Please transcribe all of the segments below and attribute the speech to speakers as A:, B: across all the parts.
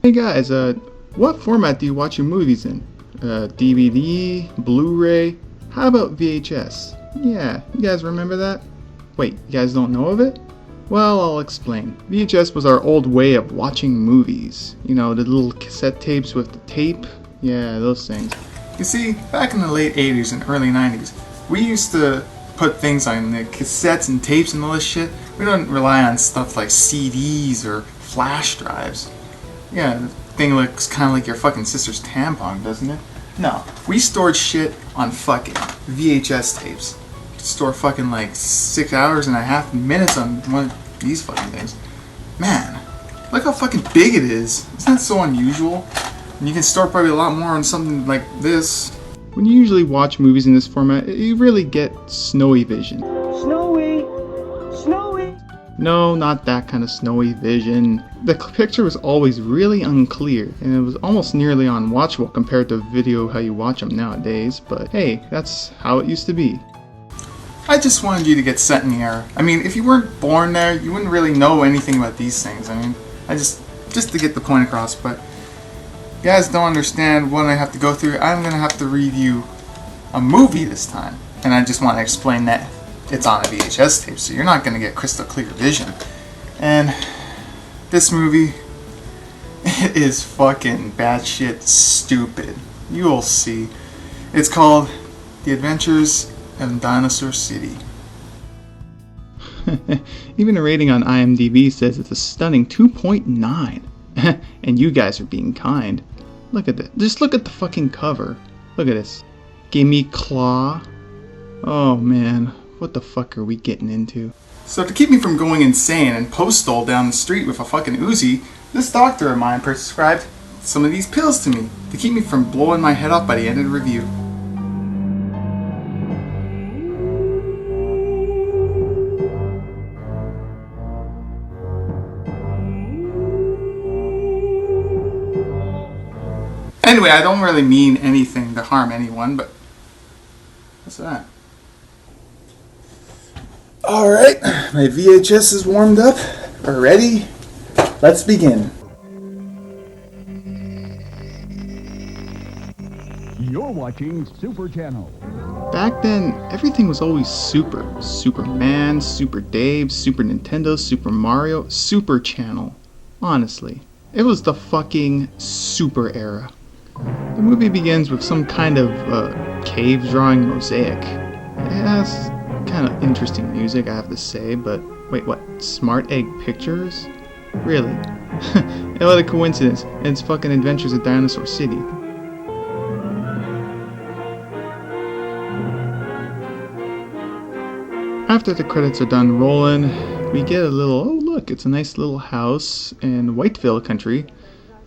A: Hey guys, what format do you watch your movies in? DVD, Blu-ray, how about VHS? Yeah, you guys remember that? Wait, you guys don't know of it? Well, I'll explain. VHS was our old way of watching movies. You know, the little cassette tapes with the tape? Yeah, those things. You see, back in the late 80s and early 90s, we used to put things on the cassettes and tapes and all this shit. We don't rely on stuff like CDs or flash drives. Yeah, the thing looks kind of like your fucking sister's tampon, doesn't it? No, we stored shit on fucking VHS tapes. Store fucking like 6 hours and a half minutes on one of these fucking things. Man, look how fucking big it is. Isn't that so unusual? And you can store probably a lot more on something like this. When you usually watch movies in this format, you really get snowy vision.
B: Snowy! Snowy!
A: No, not that kind of snowy vision. The picture was always really unclear, and it was almost nearly unwatchable compared to video how you watch them nowadays, but hey, that's how it used to be. I just wanted you to get set in the era. I mean, if you weren't born there, you wouldn't really know anything about these things. I mean, just to get the point across, but you guys don't understand what I have to go through. I'm gonna have to review a movie this time, and I just want to explain that it's on a VHS tape, so you're not gonna get crystal clear vision. And this movie, it is fucking batshit stupid. You will see. It's called The Adventures of Dinosaur City. Even the rating on IMDb says it's a stunning 2.9. And you guys are being kind. Look at this. Just look at the fucking cover. Look at this. Gimme Claw. Oh man, what the fuck are we getting into? So to keep me from going insane and postal down the street with a fucking Uzi, this doctor of mine prescribed some of these pills to me to keep me from blowing my head off by the end of the review. Anyway, I don't really mean anything to harm anyone, but what's that? Alright, my VHS is warmed up. We're ready. Let's begin.
C: You're watching Super Channel.
A: Back then, everything was always super. Superman, Super Dave, Super Nintendo, Super Mario, Super Channel. Honestly, it was the fucking super era. The movie begins with some kind of cave drawing mosaic. It has kind of interesting music, I have to say, but wait, what? Smart Egg Pictures? Really? What a coincidence. It's fucking Adventures of Dinosaur City. After the credits are done rolling, we get a little, oh look, it's a nice little house in Whiteville country,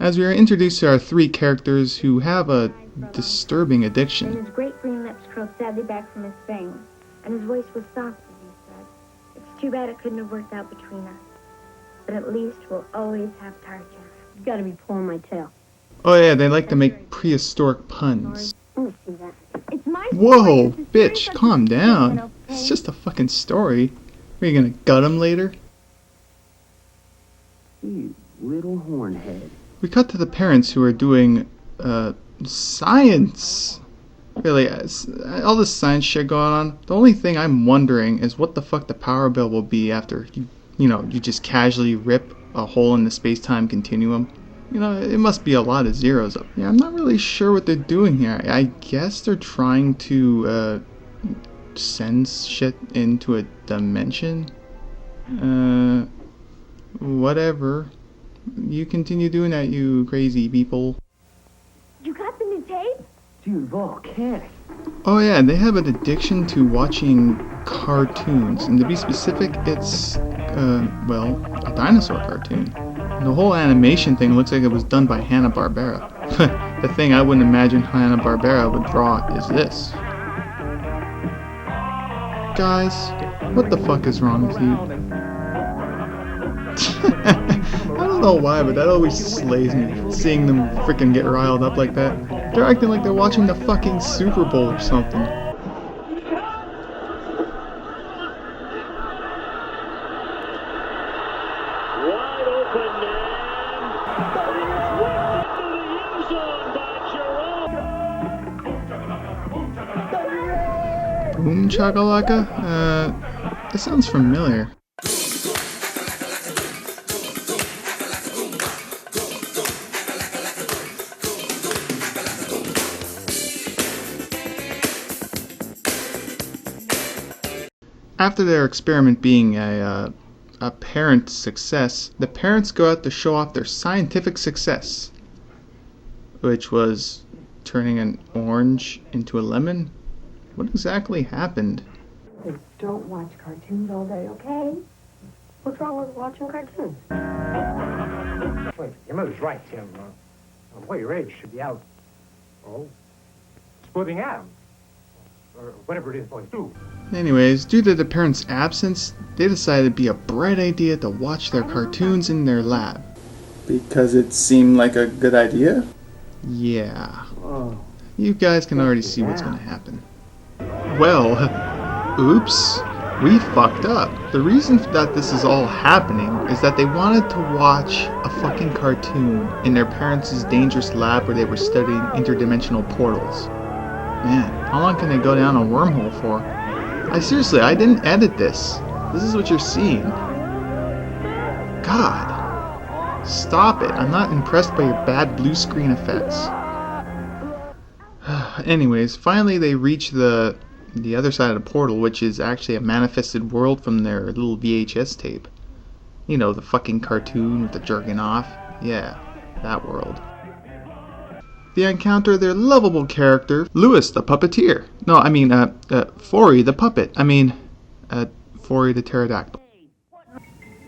A: as we are introduced to our three characters who have a disturbing addiction.
D: And his great green lips curled sadly back from his fangs, and his voice was soft as he said, "It's too bad it couldn't have worked out between us, but at least we'll always have Tarja."
E: You've got to be pulling my tail.
A: Oh yeah, they like to make prehistoric puns.
E: Let me see that.
D: It's my
A: Whoa, bitch, calm down. It's just a fucking story. Are you gonna gut him later?
B: You little hornhead.
A: We cut to the parents who are doing, science. Really, all this science shit going on. The only thing I'm wondering is what the fuck the power bill will be after you just casually rip a hole in the space-time continuum. You know, it must be a lot of zeros up. Yeah, I'm not really sure what they're doing here. I guess they're trying to, send shit into a dimension? Whatever. You continue doing that, you crazy people.
D: You got the new tape?
B: Dude, volcanic.
A: Oh yeah, they have an addiction to watching cartoons. And to be specific, it's, a dinosaur cartoon. The whole animation thing looks like it was done by Hanna-Barbera. The thing I wouldn't imagine Hanna-Barbera would draw is this. Guys, what the fuck is wrong with you? I don't know why, but that always slays me, seeing them freaking get riled up like that. They're acting like they're watching the fucking Super Bowl or something.
F: Wide open man.
A: Boom Chakalaka? That sounds familiar. After their experiment being a apparent success, the parents go out to show off their scientific success, which was turning an orange into a lemon. What exactly happened?
B: Hey, don't watch cartoons all day, okay? What's wrong with watching cartoons? Wait, your mother's right, Tim. Boy, your age should be out. Oh, splitting atoms. Or whatever it is boys do.
A: Anyways, due to the parents' absence, they decided it'd be a bright idea to watch their cartoons in their lab. Because it seemed like a good idea? Yeah.
B: Oh.
A: You guys can already see what's gonna happen. Well, oops, we fucked up. The reason that this is all happening is that they wanted to watch a fucking cartoon in their parents' dangerous lab where they were studying interdimensional portals. Man, how long can they go down a wormhole for? I didn't edit this. This is what you're seeing. God. Stop it. I'm not impressed by your bad blue screen effects. Anyways, finally they reach the other side of the portal, which is actually a manifested world from their little VHS tape. You know, the fucking cartoon with the jerking off. Yeah, that world. They encounter their lovable character, Louis the puppeteer. No, I mean, Forey the puppet. I mean, Forey the pterodactyl.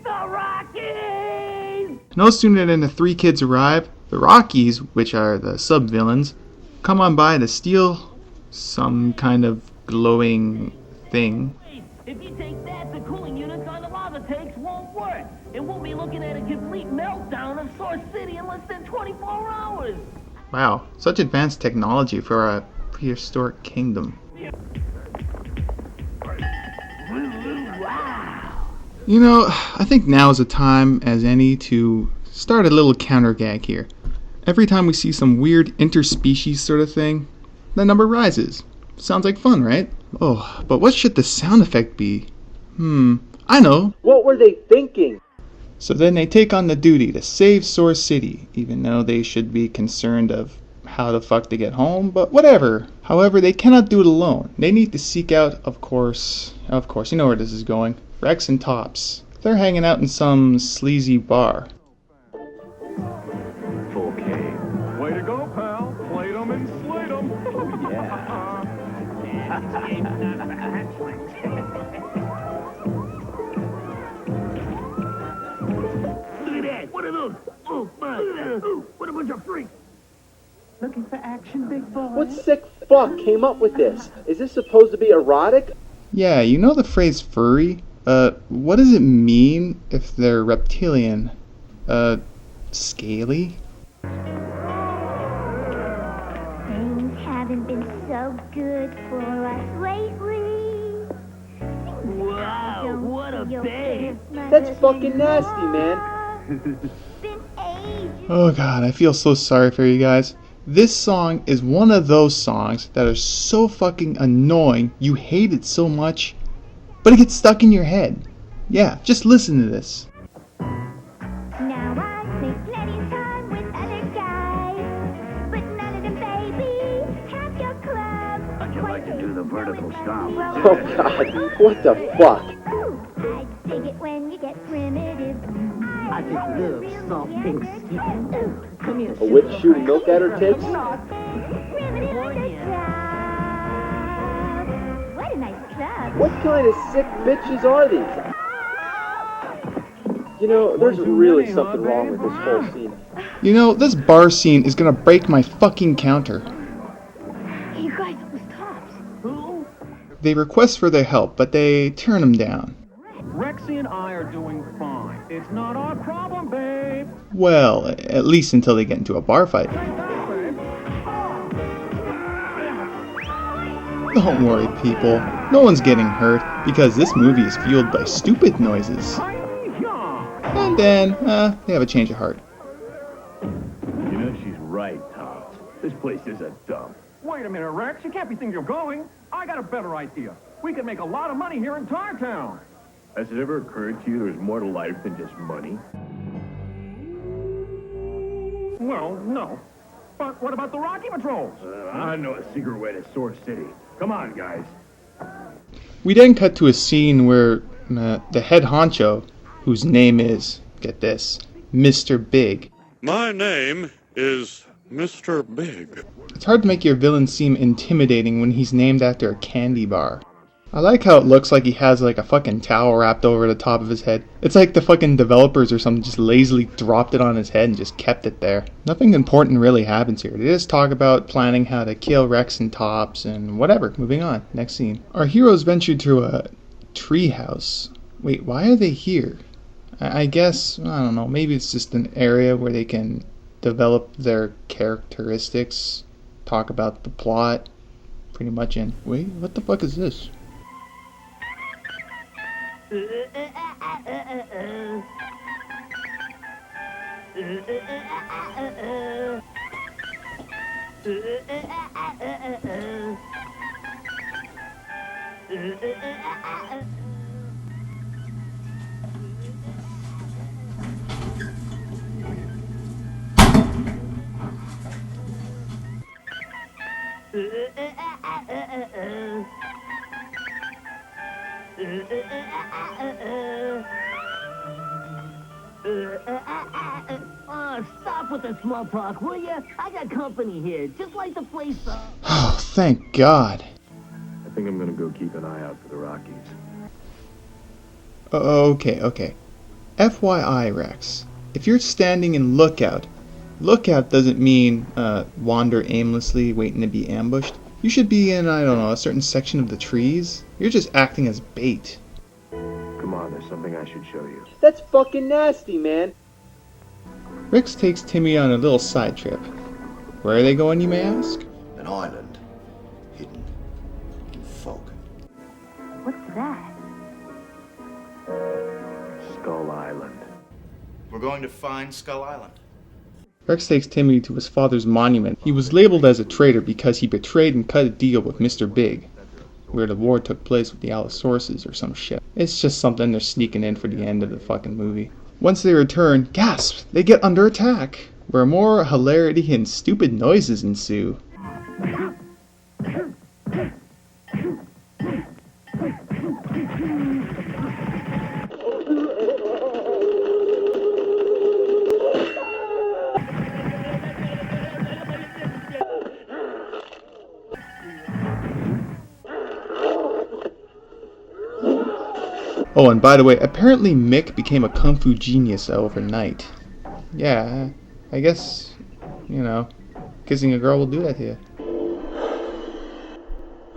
B: The Rockies!
A: No sooner than the three kids arrive, the Rockies, which are the sub-villains, come on by to steal some kind of glowing thing.
F: If you take that, the cooling units on the lava tanks won't work. And we'll be looking at a complete meltdown of Source City in less than 24 hours.
A: Wow, such advanced technology for a prehistoric kingdom. You know, I think now is a time as any to start a little counter gag here. Every time we see some weird interspecies sort of thing, the number rises. Sounds like fun, right? Oh, but what should the sound effect be? I know.
G: What were they thinking?
A: So then they take on the duty to save Source City, even though they should be concerned of how the fuck to get home, but whatever. However, they cannot do it alone. They need to seek out, of course, you know where this is going, Rex and Tops. They're hanging out in some sleazy bar.
C: Okay. Way to go, pal. Played 'em and slayed 'em. Oh, yeah.
F: Look at that. What are those? Oh, my. Ooh, what a bunch of freaks.
B: Looking for action, big boy?
G: What sick fuck came up with this? Is this supposed to be erotic?
A: Yeah, you know the phrase furry? What does it mean if they're reptilian? Scaly?
D: Things haven't been so good for us lately.
F: Wow, what a babe.
G: That's fucking nasty, man.
D: Been ages.
A: Oh god, I feel so sorry for you guys. This song is one of those songs that are so fucking annoying, you hate it so much, but it gets stuck in your head. Yeah, just listen to this.
D: Now I make plenty of time with other guys, but none of them, baby, have your club.
F: How'd you like to do the vertical stomp?
G: Oh god, what the fuck?
D: Ooh, I dig it when you get primitive.
B: I just love soft pink skin.
D: Ooh,
B: Come here,
G: A witch shooting milk at her tits?
D: primitive at the top. What a nice club.
G: What kind of sick bitches are these? You know, there's really something wrong with this whole scene.
A: You know, this bar scene is gonna break my fucking counter.
D: Hey, you guys, it was Tops.
F: Who?
A: They request for their help, but they turn them down.
C: Rexy and I are doing fine. It's not our problem, babe.
A: Well, at least until they get into a bar fight. Don't worry, people. No one's getting hurt because this movie is fueled by stupid noises. And then, they have a change of heart.
C: You know she's right, Tops. This place is a dump. Wait a minute, Rex. You can't be thinking of going. I got a better idea. We could make a lot of money here in Tartown.
H: Has it ever occurred to you there's more to life than just money?
C: Well, no. But what about the Rocky Patrols?
H: I know a secret way to Source City. Come on, guys.
A: We then cut to a scene where the head honcho, whose name is, get this, Mr. Big.
I: My name is Mr. Big.
A: It's hard to make your villain seem intimidating when he's named after a candy bar. I like how it looks like he has like a fucking towel wrapped over the top of his head. It's like the fucking developers or something just lazily dropped it on his head and just kept it there. Nothing important really happens here. They just talk about planning how to kill Rex and Tops and whatever. Moving on. Next scene. Our heroes ventured through a tree house. Wait, why are they here? I guess, I don't know, maybe it's just an area where they can develop their characteristics, talk about the plot, pretty much in... Wait, what the fuck is this?
F: Oh, stop with the small talk, will ya? I got company here, just like the place up.
A: Oh, thank God.
H: I think I'm gonna go keep an eye out for the Rockies.
A: Okay. FYI, Rex. If you're standing in lookout doesn't mean wander aimlessly waiting to be ambushed. You should be in, I don't know, a certain section of the trees. You're just acting as bait.
H: Come on, there's something I should show you.
G: That's fucking nasty, man.
A: Rex takes Timmy on a little side trip. Where are they going, you may ask?
J: An island hidden in fog.
E: What's that?
H: Skull Island.
J: We're going to find Skull Island.
A: Rex takes Timmy to his father's monument. He was labeled as a traitor because he betrayed and cut a deal with Mr. Big, where the war took place with the Allosauruses or some shit. It's just something they're sneaking in for the end of the fucking movie. Once they return, gasp, they get under attack, where more hilarity and stupid noises ensue. Oh, and by the way, apparently Mick became a kung fu genius overnight. Yeah, I guess, you know, kissing a girl will do that to you.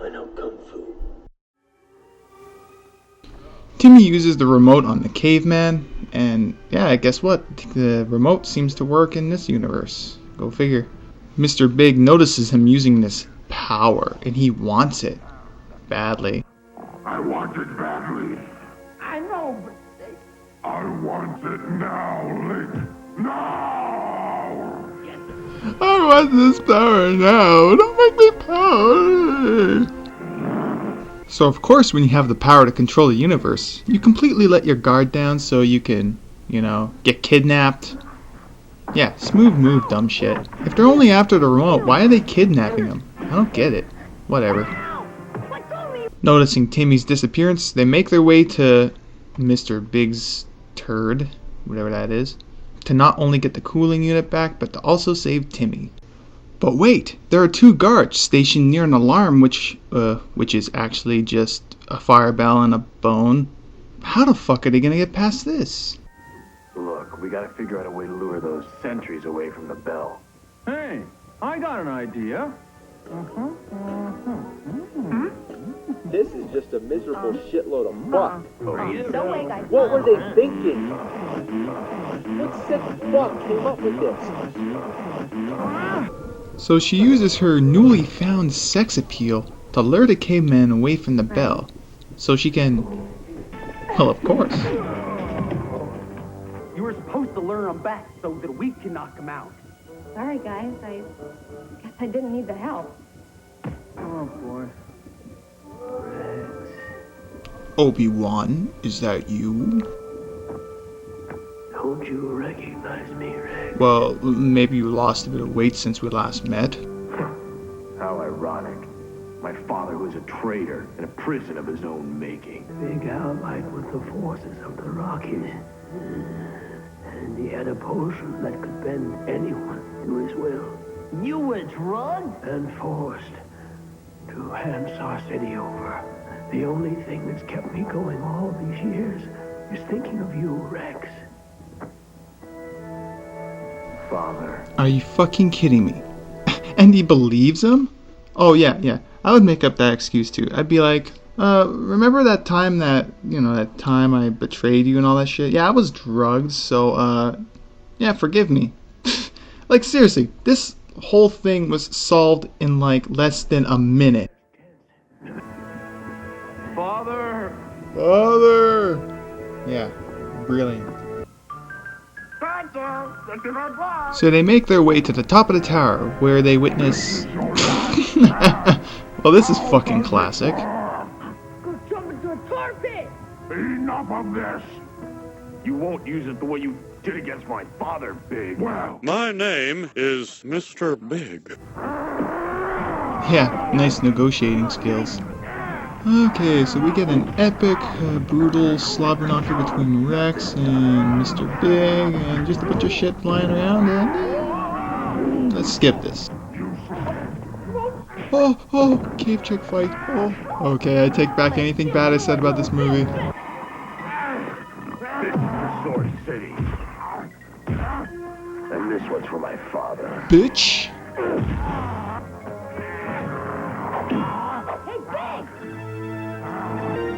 J: I know kung fu.
A: Timmy uses the remote on the caveman, and yeah, guess what? The remote seems to work in this universe. Go figure. Mr. Big notices him using this power, and he wants it badly.
C: I want it badly.
B: I know, but
C: I want it now, Link. Now!
A: I want this power now. Don't make me power. So of course, when you have the power to control the universe, you completely let your guard down so you can, you know, get kidnapped. Yeah, smooth move, dumb shit. If they're only after the remote, why are they kidnapping him? I don't get it. Whatever. Noticing Timmy's disappearance, they make their way to Mr. Big's turd, whatever that is, to not only get the cooling unit back, but to also save Timmy. But wait, there are two guards stationed near an alarm, which is actually just a fire bell and a bone. How the fuck are they gonna get past this?
H: Look, we gotta figure out a way to lure those sentries away from the bell.
C: Hey, I got an idea.
G: This is just a miserable shitload of fuck.
E: No way, guys.
G: What were they thinking? What sick fuck came up with this?
A: So she uses her newly found sex appeal to lure the caveman away from the bell, so she can, well, of course.
B: you were supposed to lure him back so that we can knock him out.
E: Sorry, guys. I guess I didn't need the help.
B: Oh, boy.
H: Rex.
A: Obi-Wan, is that you?
H: Don't you recognize me, Rex?
A: Well, maybe you lost a bit of weight since we last met.
H: How ironic. My father was a traitor in a prison of his own making. Big allied with the forces of the Rockies. And he had a potion that could bend anyone to his will.
F: You were drugged?
H: And forced to hand Star City over. The only thing that's kept me going all these years is thinking of you, Rex. Father.
A: Are you fucking kidding me? And he believes him? Oh yeah. I would make up that excuse too. I'd be like, remember that time that time I betrayed you and all that shit? Yeah, I was drugged, so yeah, forgive me. Like seriously, this whole thing was solved in like less than a minute.
C: Father!
A: Yeah, brilliant. So they make their way to the top of the tower, where they witness... Well, this is fucking classic.
F: Go jump into a tar pit!
C: Enough of this!
H: You won't use it the way you did against my father, Big.
C: Well,
I: My name is Mr. Big.
A: Yeah, nice negotiating skills. Okay, so we get an epic, brutal slobber knocker between Rex and Mr. Big, and just a bunch of shit flying around, and let's skip this. Oh, cave chick fight. Oh, okay, I take back anything bad I said about this movie.
H: Dinosaur City. And this one's for my father.
A: Bitch!
D: Hey, Big!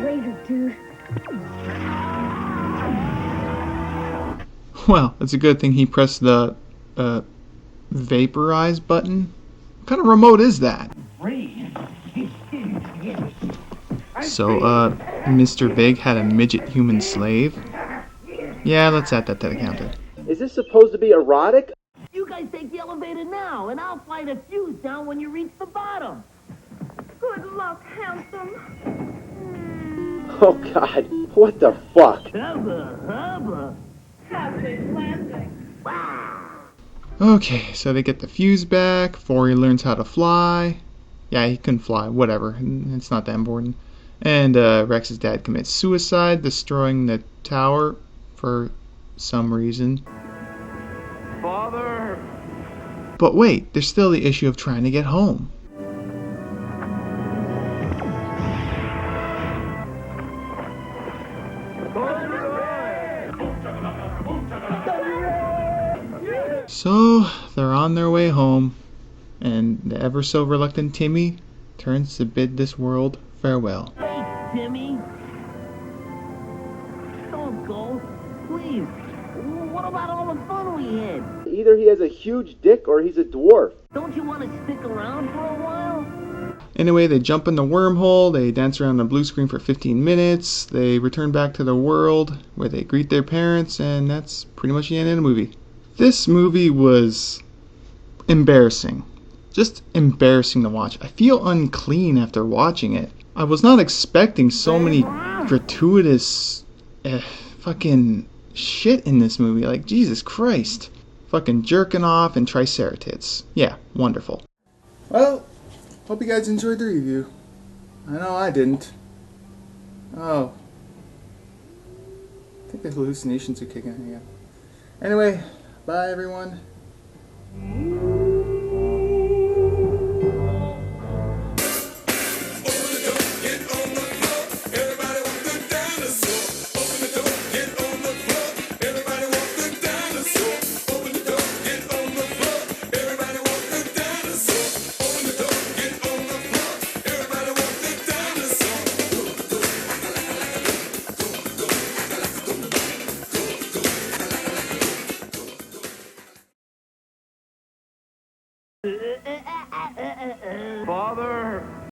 D: Later, dude.
A: Well, it's a good thing he pressed the, vaporize button. What kind of remote is that? So, Mr. Big had a midget human slave? Yeah, let's add that to the counter.
G: Is this supposed to be erotic?
F: You guys take the elevator now, and I'll fly the fuse down when you reach the bottom.
D: Good luck, handsome.
G: Oh God, what the fuck?
F: Hubba.
D: Captain landing.
A: Okay, so they get the fuse back before he learns how to fly. Yeah, he couldn't fly, whatever, it's not that important. And Rex's dad commits suicide, destroying the tower for some reason.
C: Father!
A: But wait, there's still the issue of trying to get home. So, they're on their way home, and the ever so reluctant Timmy turns to bid this world farewell.
F: Wait, Timmy. Don't go. Please. What about all the fun we had?
G: Either he has a huge dick or he's a dwarf.
F: Don't you want to stick around for a while?
A: Anyway, they jump in the wormhole, they dance around the blue screen for 15 minutes, they return back to the world where they greet their parents, and that's pretty much the end of the movie. This movie was embarrassing. Just embarrassing to watch. I feel unclean after watching it. I was not expecting so many gratuitous fucking shit in this movie. Like, Jesus Christ. Fucking jerking off and triceratits. Yeah, wonderful. Well, hope you guys enjoyed the review. I know I didn't. Oh. I think the hallucinations are kicking in again. Anyway, bye everyone.